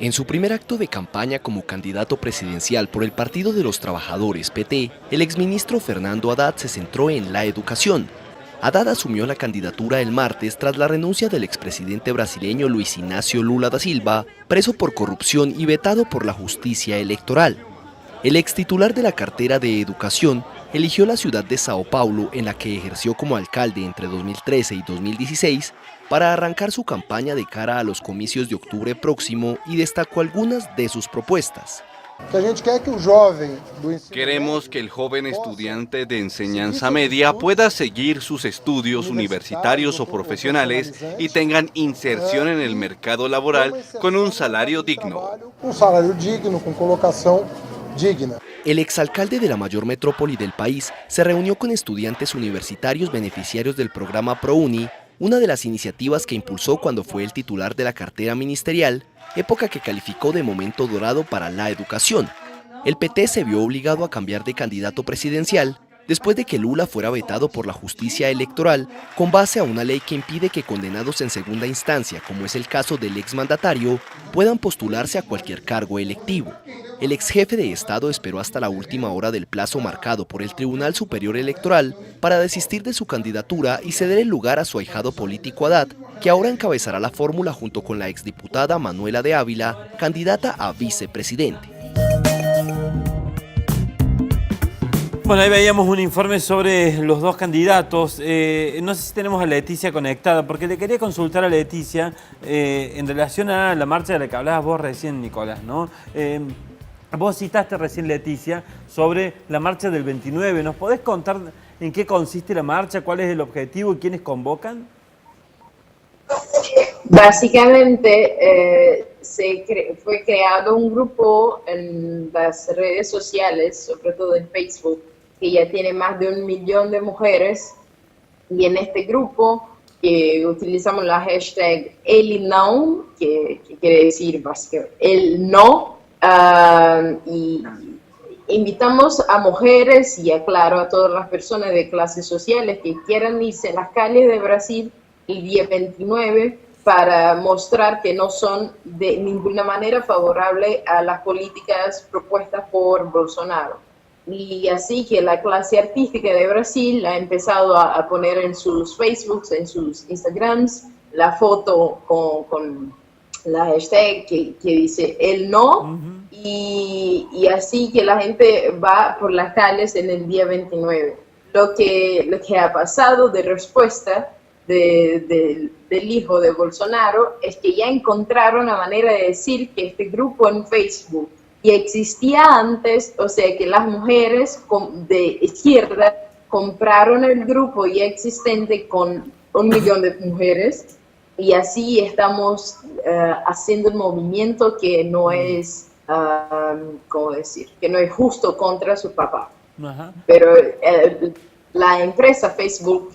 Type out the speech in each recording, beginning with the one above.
En su primer acto de campaña como candidato presidencial por el Partido de los Trabajadores, PT, el exministro Fernando Haddad se centró en la educación. Haddad asumió la candidatura el martes tras la renuncia del expresidente brasileño Luis Inácio Lula da Silva, preso por corrupción y vetado por la justicia electoral. El extitular de la cartera de Educación eligió la ciudad de Sao Paulo, en la que ejerció como alcalde entre 2013 y 2016, para arrancar su campaña de cara a los comicios de octubre próximo y destacó algunas de sus propuestas. Queremos que el joven estudiante de enseñanza media pueda seguir sus estudios universitarios o profesionales y tengan inserción en el mercado laboral con un salario digno. El exalcalde de la mayor metrópoli del país se reunió con estudiantes universitarios beneficiarios del programa ProUni, una de las iniciativas que impulsó cuando fue el titular de la cartera ministerial, época que calificó de momento dorado para la educación. El PT se vio obligado a cambiar de candidato presidencial después de que Lula fuera vetado por la justicia electoral con base a una ley que impide que condenados en segunda instancia, como es el caso del exmandatario, puedan postularse a cualquier cargo electivo. El exjefe de Estado esperó hasta la última hora del plazo marcado por el Tribunal Superior Electoral para desistir de su candidatura y ceder el lugar a su ahijado político Haddad, que ahora encabezará la fórmula junto con la exdiputada Manuela de Ávila, candidata a vicepresidente. Bueno, ahí veíamos un informe sobre los dos candidatos. No sé si tenemos a Leticia conectada, porque le quería consultar a Leticia en relación a la marcha de la que hablabas vos recién, Nicolás, ¿no? Vos citaste recién, Leticia, sobre la marcha del 29. ¿Nos podés contar en qué consiste la marcha, cuál es el objetivo y quiénes convocan? Básicamente fue creado un grupo en las redes sociales, sobre todo en Facebook, que ya tiene más de 1 millón de mujeres, y en este grupo utilizamos la hashtag #EliNão, que quiere decir básicamente el no, y invitamos a mujeres y a todas las personas de clases sociales que quieran irse a las calles de Brasil el día 29 para mostrar que no son de ninguna manera favorables a las políticas propuestas por Bolsonaro. Y así que la clase artística de Brasil ha empezado a poner en sus Facebooks, en sus Instagrams, la foto con la hashtag que dice el no, y así que la gente va por las calles en el día 29. Lo que ha pasado de respuesta del hijo de Bolsonaro es que ya encontraron una manera de decir que este grupo en Facebook ya existía antes, o sea que las mujeres de izquierda compraron el grupo ya existente con 1 millón de mujeres, y así estamos haciendo un movimiento que no es, ¿cómo decir?, que no es justo contra su papá. Pero la empresa Facebook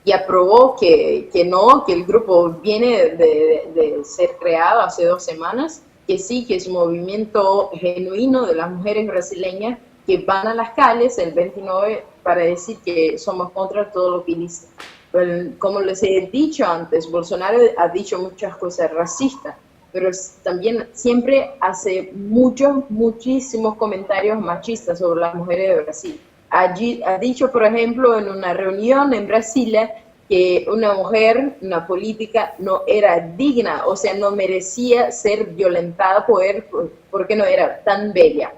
ya probó que no, que el grupo viene de ser creado hace 2 semanas, que sí, que es un movimiento genuino de las mujeres brasileñas que van a las calles el 29 para decir que somos contra todo lo que dice. Pero, como les he dicho antes, Bolsonaro ha dicho muchas cosas racistas, pero también siempre hace muchísimos comentarios machistas sobre las mujeres de Brasil. Ha dicho, por ejemplo, en una reunión en Brasilia, que una mujer, una política, no era digna, o sea, no merecía ser violentada porque no era tan bella,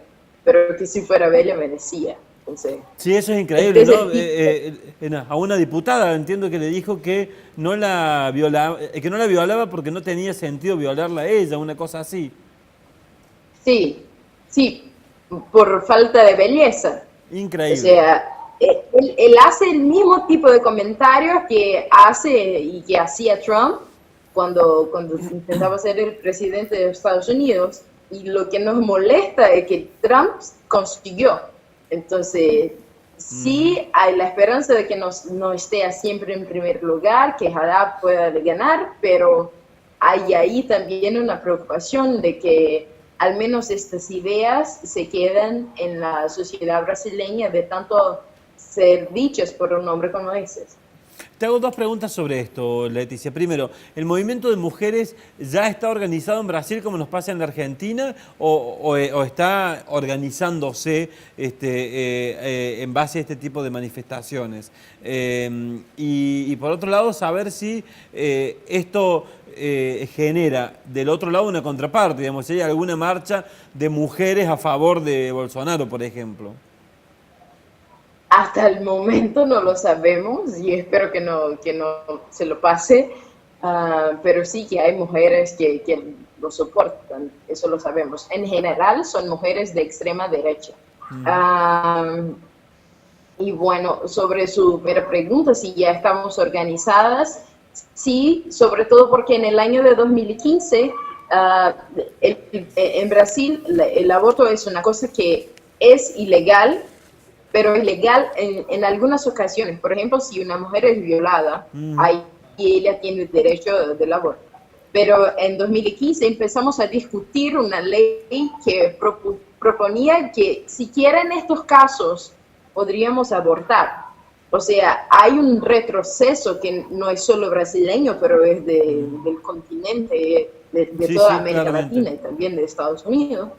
pero que si fuera bella merecía. Entonces, sí, eso es increíble, ¿no? A una diputada, entiendo que le dijo que no la violaba porque no tenía sentido violarla a ella, una cosa así. Sí, por falta de belleza. Increíble. O sea, él hace el mismo tipo de comentarios que hace y que hacía Trump cuando intentaba ser el presidente de Estados Unidos, y lo que nos molesta es que Trump consiguió. Entonces, sí hay la esperanza de que no esté siempre en primer lugar, que Haddad pueda ganar, pero hay ahí también una preocupación de que al menos estas ideas se quedan en la sociedad brasileña de tanto ser dichas por un hombre como ese. Te hago dos preguntas sobre esto, Leticia. Primero, ¿el movimiento de mujeres ya está organizado en Brasil como nos pasa en la Argentina o está organizándose en base a este tipo de manifestaciones? Y por otro lado, saber si esto genera del otro lado una contraparte, digamos, si hay alguna marcha de mujeres a favor de Bolsonaro, por ejemplo. Hasta el momento no lo sabemos y espero que no se lo pase, pero sí que hay mujeres que lo soportan, eso lo sabemos. En general son mujeres de extrema derecha. Y bueno, sobre su primera pregunta, si ya estamos organizadas, sí, sobre todo porque en el año de 2015, en Brasil el aborto es una cosa que es ilegal, pero es legal en algunas ocasiones. Por ejemplo, si una mujer es violada, ahí ella tiene el derecho del aborto. Pero en 2015 empezamos a discutir una ley que proponía que siquiera en estos casos podríamos abortar. O sea, hay un retroceso que no es solo brasileño, pero es del continente, de Sí, toda sí, América claramente. Latina y también de Estados Unidos,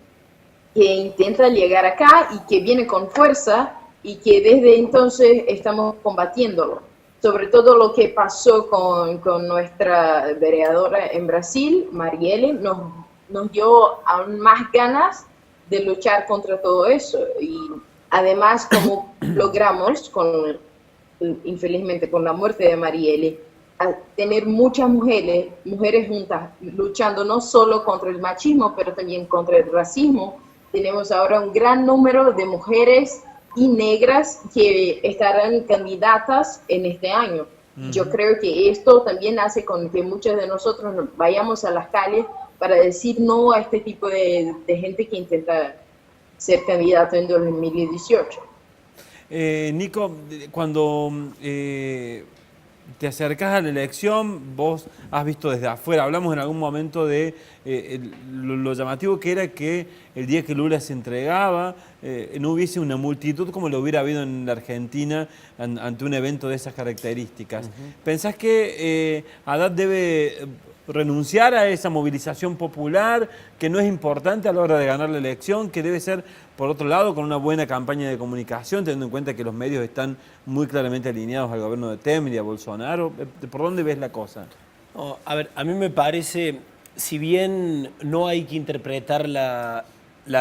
que intenta llegar acá y que viene con fuerza y que desde entonces estamos combatiéndolo. Sobre todo lo que pasó con nuestra vereadora en Brasil, Marielle, nos dio aún más ganas de luchar contra todo eso. Y además, como logramos, infelizmente con la muerte de Marielle, a tener muchas mujeres juntas, luchando no solo contra el machismo, pero también contra el racismo. Tenemos ahora un gran número de mujeres y negras que estarán candidatas en este año. Yo creo que esto también hace con que muchos de nosotros vayamos a las calles para decir no a este tipo de gente que intenta ser candidato en 2018. Nico, cuando te acercas a la elección, vos has visto desde afuera, hablamos en algún momento de lo llamativo que era que el día que Lula se entregaba, no hubiese una multitud como lo hubiera habido en la Argentina ante un evento de esas características. ¿Pensás que Haddad debe renunciar a esa movilización popular, que no es importante a la hora de ganar la elección, que debe ser, por otro lado, con una buena campaña de comunicación, teniendo en cuenta que los medios están muy claramente alineados al gobierno de Temer y a Bolsonaro? ¿Por dónde ves la cosa? No, a ver, a mí me parece, si bien no hay que interpretar la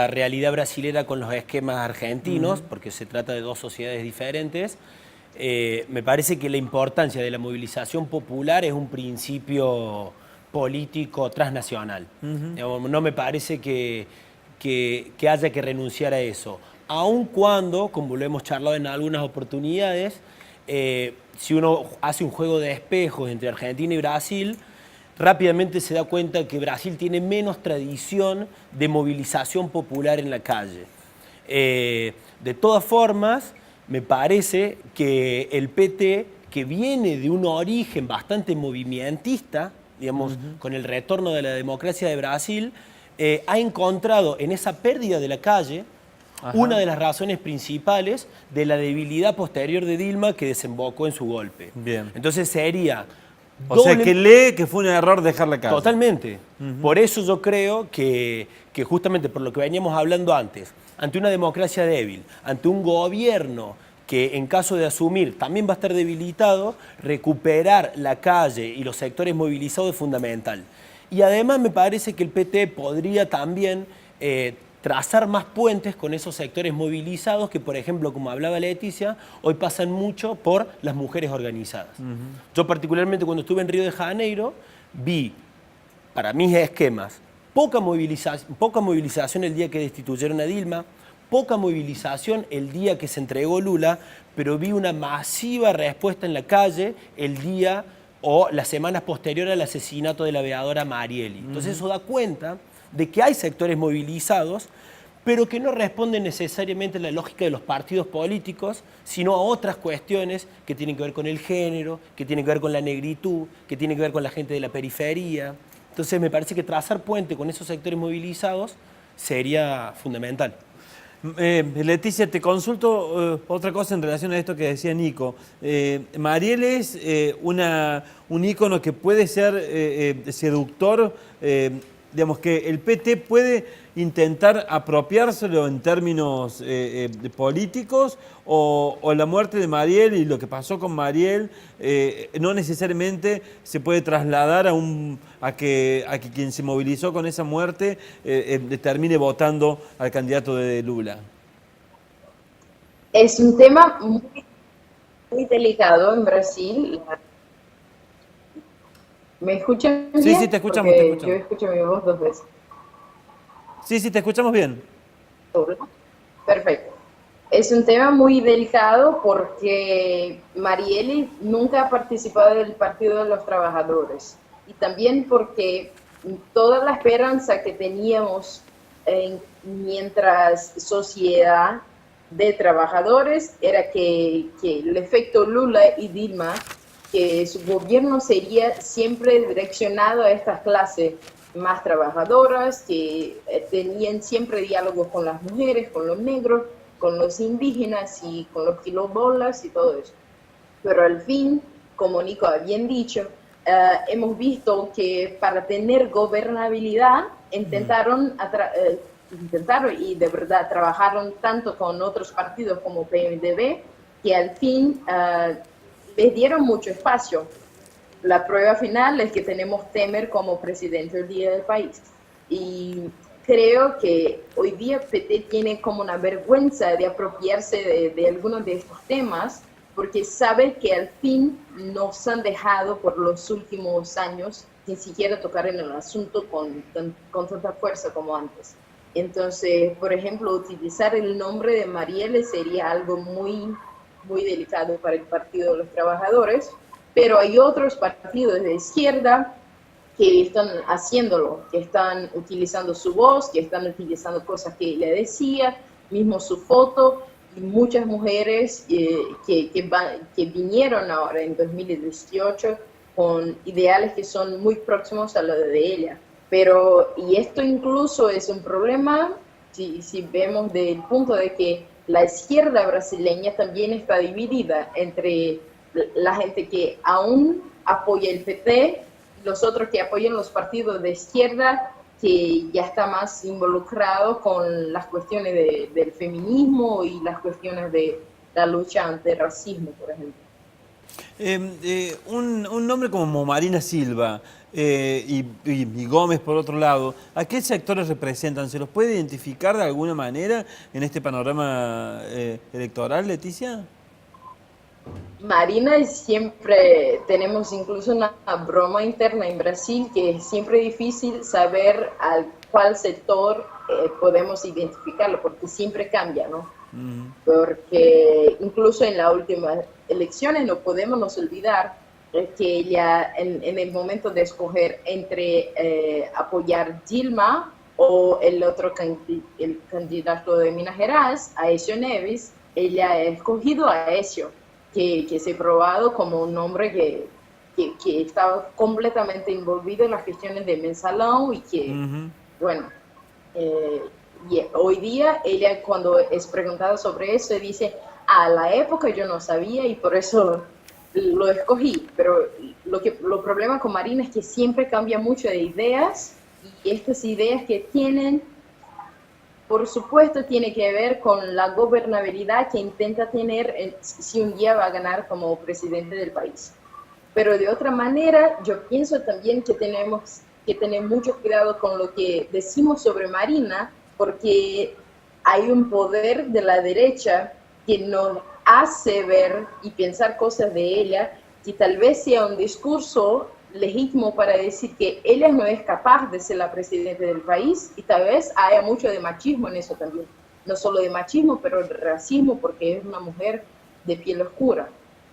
realidad brasilera con los esquemas argentinos, porque se trata de dos sociedades diferentes, me parece que la importancia de la movilización popular es un principio político transnacional. Digamos, no me parece que haya que renunciar a eso. Aun cuando, como lo hemos charlado en algunas oportunidades, si uno hace un juego de espejos entre Argentina y Brasil, rápidamente se da cuenta que Brasil tiene menos tradición de movilización popular en la calle. De todas formas, me parece que el PT, que viene de un origen bastante movimentista, digamos, con el retorno de la democracia de Brasil, ha encontrado en esa pérdida de la calle una de las razones principales de la debilidad posterior de Dilma que desembocó en su golpe. Bien. Entonces sería... O sea, que lee que fue un error dejar la casa. Totalmente. Por eso yo creo que justamente por lo que veníamos hablando antes, ante una democracia débil, ante un gobierno que en caso de asumir también va a estar debilitado, recuperar la calle y los sectores movilizados es fundamental. Y además me parece que el PT podría también trazar más puentes con esos sectores movilizados que, por ejemplo, como hablaba Leticia, hoy pasan mucho por las mujeres organizadas. Yo particularmente cuando estuve en Río de Janeiro vi, para mis esquemas, poca movilización el día que destituyeron a Dilma, poca movilización el día que se entregó Lula, pero vi una masiva respuesta en la calle el día o las semanas posteriores al asesinato de la vereadora Marielle. Entonces eso da cuenta de que hay sectores movilizados, pero que no responden necesariamente a la lógica de los partidos políticos, sino a otras cuestiones que tienen que ver con el género, que tienen que ver con la negritud, que tienen que ver con la gente de la periferia. Entonces me parece que trazar puente con esos sectores movilizados sería fundamental. Leticia, te consulto otra cosa en relación a esto que decía Nico. Mariel es un ícono que puede ser seductor, digamos que el PT puede intentar apropiárselo en términos políticos, o la muerte de Mariel y lo que pasó con Mariel no necesariamente se puede trasladar a que quien se movilizó con esa muerte termine votando al candidato de Lula. Es un tema muy delicado en Brasil. ¿Me escuchan bien? Sí, sí, te escuchamos, te escuchamos. Yo escucho mi voz 2 veces. Sí, sí, te escuchamos bien. Perfecto. Es un tema muy delicado porque Marielle nunca ha participado del Partido de los Trabajadores, y también porque toda la esperanza que teníamos mientras sociedad de trabajadores era que el efecto Lula y Dilma, que su gobierno sería siempre direccionado a estas clases más trabajadoras, que tenían siempre diálogos con las mujeres, con los negros, con los indígenas y con los quilombolas y todo eso. Pero al fin, como Nico ha bien dicho, hemos visto que para tener gobernabilidad intentaron y de verdad trabajaron tanto con otros partidos como PMDB, que al fin les dieron mucho espacio. La prueba final es que tenemos Temer como presidente del día del país. Y creo que hoy día PT tiene como una vergüenza de apropiarse de algunos de estos temas, porque sabe que al fin nos han dejado por los últimos años sin siquiera tocar en el asunto con tanta fuerza como antes. Entonces, por ejemplo, utilizar el nombre de Marielle sería algo muy, muy delicado para el Partido de los Trabajadores, pero hay otros partidos de izquierda que están haciéndolo, que están utilizando su voz, que están utilizando cosas que ella decía, mismo su foto, y muchas mujeres que vinieron ahora en 2018 con ideales que son muy próximos a lo de ella. Pero, y esto incluso es un problema si vemos del punto de que la izquierda brasileña también está dividida entre la gente que aún apoya el PT, los otros que apoyan los partidos de izquierda, que ya está más involucrado con las cuestiones del feminismo y las cuestiones de la lucha ante el racismo, por ejemplo. Un nombre como Marina Silva y Gómez, por otro lado, ¿a qué sectores representan? ¿Se los puede identificar de alguna manera en este panorama electoral, Leticia? Marina, siempre tenemos incluso una broma interna en Brasil, que es siempre difícil saber a cuál sector podemos identificarlo, porque siempre cambia, ¿no? Porque incluso en las últimas elecciones no podemos nos olvidar que ella en el momento de escoger entre apoyar Dilma o el otro el candidato de Minas Gerais, Aécio Neves, ella ha escogido a Aécio, que se ha probado como un hombre que estaba completamente envolvido en las cuestiones de mensalón y que, bueno, y hoy día ella cuando es preguntada sobre eso dice, a la época yo no sabía y por eso lo escogí, pero lo problema con Marina es que siempre cambia mucho de ideas, y estas ideas que tienen, por supuesto, tiene que ver con la gobernabilidad que intenta tener si un día va a ganar como presidente del país. Pero de otra manera, yo pienso también que tenemos que tener mucho cuidado con lo que decimos sobre Marina, porque hay un poder de la derecha que nos hace ver y pensar cosas de ella que tal vez sea un discurso legítimo para decir que ella no es capaz de ser la presidenta del país, y tal vez haya mucho de machismo en eso también. No solo de machismo, pero de racismo, porque es una mujer de piel oscura.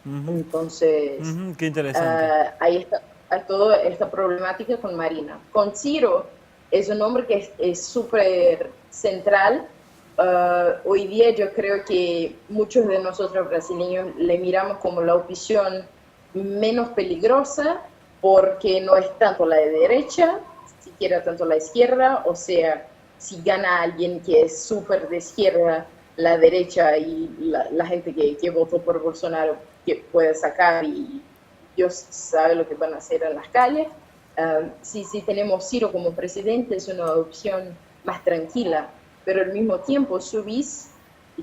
Entonces, qué interesante. ahí está toda esta problemática con Marina. Con Ciro, es un hombre que es súper central. Hoy día yo creo que muchos de nosotros brasileños le miramos como la opción menos peligrosa, porque no es tanto la de derecha, siquiera tanto la izquierda, o sea, si gana alguien que es súper de izquierda, la derecha y la gente que votó por Bolsonaro que puede sacar y Dios sabe lo que van a hacer en las calles. Si tenemos Ciro como presidente es una opción más tranquila, pero al mismo tiempo Soubise,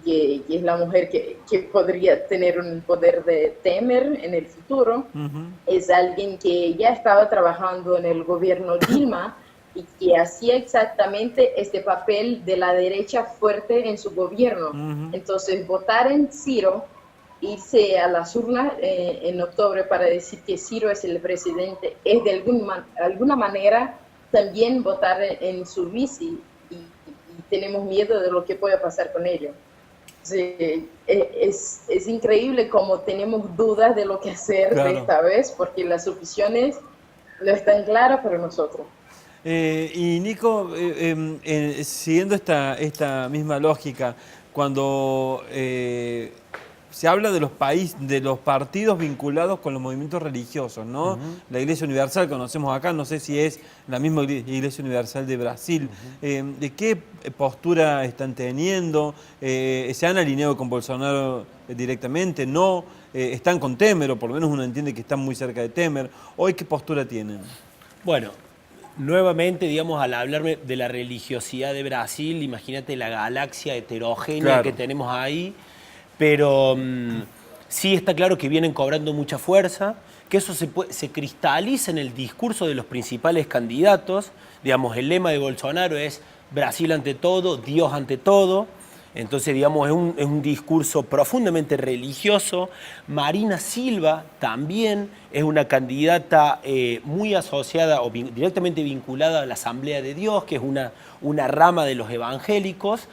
que es la mujer que podría tener un poder de Temer en el futuro, es alguien que ya estaba trabajando en el gobierno Dilma y que hacía exactamente este papel de la derecha fuerte en su gobierno. Entonces, votar en Ciro, irse a las urnas en octubre para decir que Ciro es el presidente, es de alguna manera también votar en Soubise y tenemos miedo de lo que pueda pasar con ello. Sí, es increíble cómo tenemos dudas de lo que hacer esta vez, porque las opciones no están claras para nosotros. Y Nico, siguiendo esta misma lógica, cuando se habla de los partidos vinculados con los movimientos religiosos, ¿no? La Iglesia Universal conocemos acá, no sé si es la misma Iglesia Universal de Brasil. ¿De qué postura están teniendo? ¿Se han alineado con Bolsonaro directamente? ¿No? ¿Están con Temer? O por lo menos uno entiende que están muy cerca de Temer. ¿Hoy qué postura tienen? Bueno, nuevamente, digamos, al hablarme de la religiosidad de Brasil, imagínate la galaxia heterogénea que tenemos ahí, pero sí está claro que vienen cobrando mucha fuerza, que eso se cristaliza en el discurso de los principales candidatos. Digamos, el lema de Bolsonaro es Brasil ante todo, Dios ante todo. Entonces, digamos, es un discurso profundamente religioso. Marina Silva también es una candidata muy asociada o directamente vinculada a la Asamblea de Dios, que es una rama de los evangélicos.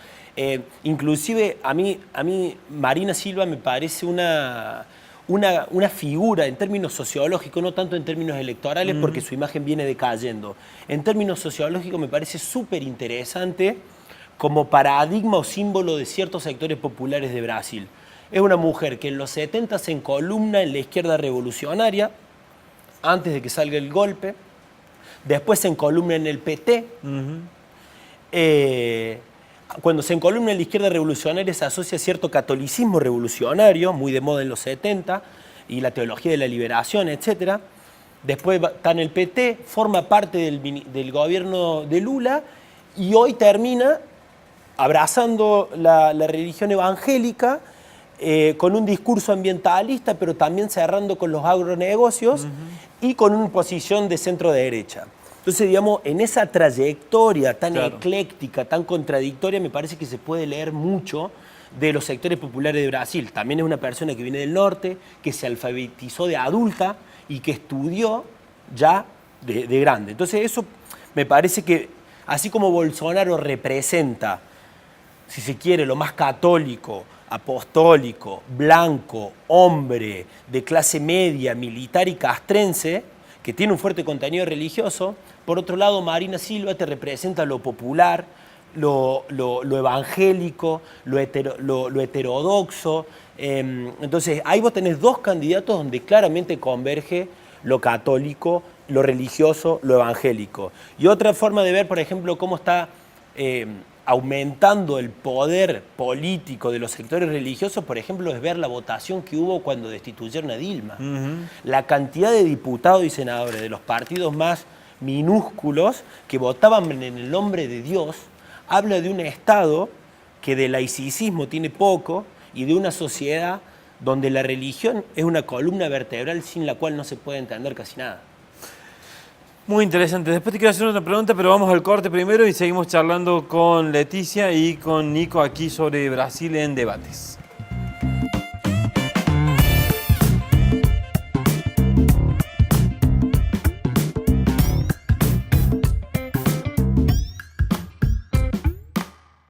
Inclusive a mí Marina Silva me parece una figura en términos sociológicos, no tanto en términos electorales, porque su imagen viene decayendo. En términos sociológicos me parece súper interesante como paradigma o símbolo de ciertos sectores populares de Brasil. Es una mujer que en los 70 se encolumna en la izquierda revolucionaria, antes de que salga el golpe, después se encolumna en el PT. Cuando se encolumna en la izquierda revolucionaria se asocia cierto catolicismo revolucionario, muy de moda en los 70, y la teología de la liberación, etc. Después está en el PT, forma parte del gobierno de Lula, y hoy termina abrazando la religión evangélica con un discurso ambientalista, pero también cerrando con los agronegocios y con una posición de centro-derecha. Entonces, digamos, en esa trayectoria tan ecléctica, tan contradictoria, me parece que se puede leer mucho de los sectores populares de Brasil. También es una persona que viene del norte, que se alfabetizó de adulta y que estudió ya de grande. Entonces, eso me parece que, así como Bolsonaro representa, si se quiere, lo más católico, apostólico, blanco, hombre, de clase media, militar y castrense, que tiene un fuerte contenido religioso, por otro lado, Marina Silva te representa lo popular, lo evangélico, lo heterodoxo. Entonces, ahí vos tenés dos candidatos donde claramente converge lo católico, lo religioso, lo evangélico. Y otra forma de ver, por ejemplo, cómo está aumentando el poder político de los sectores religiosos, por ejemplo, es ver la votación que hubo cuando destituyeron a Dilma. La cantidad de diputados y senadores de los partidos más minúsculos que votaban en el nombre de Dios, habla de un Estado que de laicismo tiene poco y de una sociedad donde la religión es una columna vertebral sin la cual no se puede entender casi nada. Muy interesante. Después te quiero hacer otra pregunta, pero vamos al corte primero y seguimos charlando con Leticia y con Nico aquí sobre Brasil en Debates.